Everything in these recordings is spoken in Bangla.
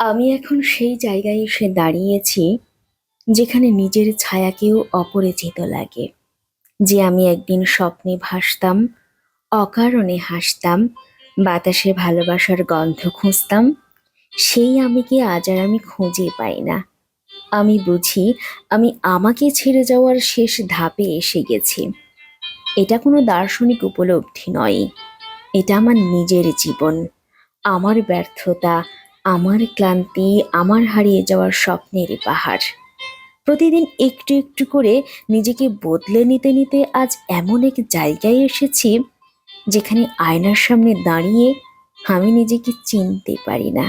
আমি এখন সেই জায়গায় এসে দাঁড়িয়েছি যেখানে নিজের ছায়াকেও অপরিচিত লাগে। যে আমি একদিন স্বপ্নে ভাসতাম, অকারণে হাসতাম, বাতাসে ভালোবাসার গন্ধ খুঁজতাম, সেই আমিকে আজ আর আমি খুঁজে পাই না। আমি বুঝি আমি আমাকে ছেড়ে যাওয়ার শেষ ধাপে এসে গেছি। এটা কোনো দার্শনিক উপলব্ধি নয়, এটা আমার নিজের জীবন, আমার ব্যর্থতা, আমার ক্লান্তি, আমার হারিয়ে যাওয়ার স্বপ্নের পাহাড়। প্রতিদিন একটু একটু করে নিজেকে বদলে নিতে নিতে আজ এমন এক জায়গায় এসেছি যেখানে আয়নার সামনে দাঁড়িয়ে আমি নিজেকে চিনতে পারি না।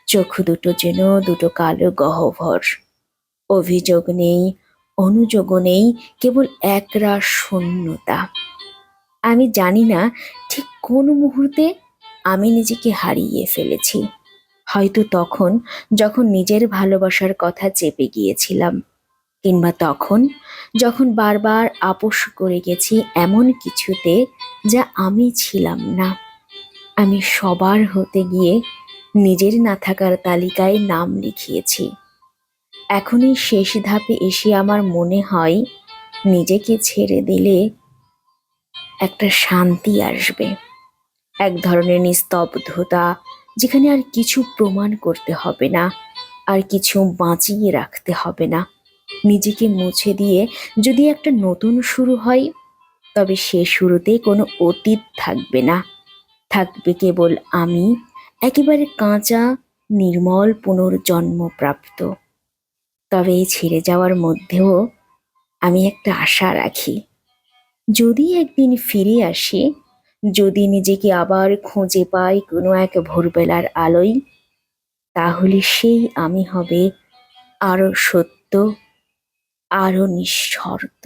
চোখ দুটো যেন দুটো কালো গহ্বর। অভিযোগ নেই, অনুযোগও নেই, কেবল একরাশ শূন্যতা। আমি জানি না ঠিক কোন মুহূর্তে আমি নিজেকে হারিয়ে ফেলেছি। হয়তো তখন, যখন নিজের ভালোবাসার কথা চেপে গিয়েছিলাম, কিংবা তখন যখন বারবার আপোস করে গেছি এমন কিছুতে যা আমি ছিলাম না। আমি সবার হতে গিয়ে নিজের না থাকার তালিকায় নাম লিখিয়েছি। এখন এই শেষ ধাপে এসে আমার মনে হয় নিজেকে ছেড়ে দিলে একটা শান্তি আসবে, এক ধরনের নিস্তব্ধতা, যেখানে আর কিছু প্রমাণ করতে হবে না, আর কিছু বাঁচিয়ে রাখতে হবে না। নিজেকে মুছে দিয়ে যদি একটা নতুন শুরু হয়, তবে সে শুরুতে কোনো অতীত থাকবে না, থাকবে কেবল আমি, একেবারে কাঁচা, নির্মল, পুনর্জন্মপ্রাপ্ত। তবে এই ছেড়ে যাওয়ার মধ্যেও আমি একটা আশা রাখি, যদি একদিন ফিরে আসি, যদি নিজেকে আবার খুঁজে পাই কোনো এক ভোরবেলার আলোয়, তাহলে সেই আমি হবে আরো সত্য, আরো নিঃশর্ত।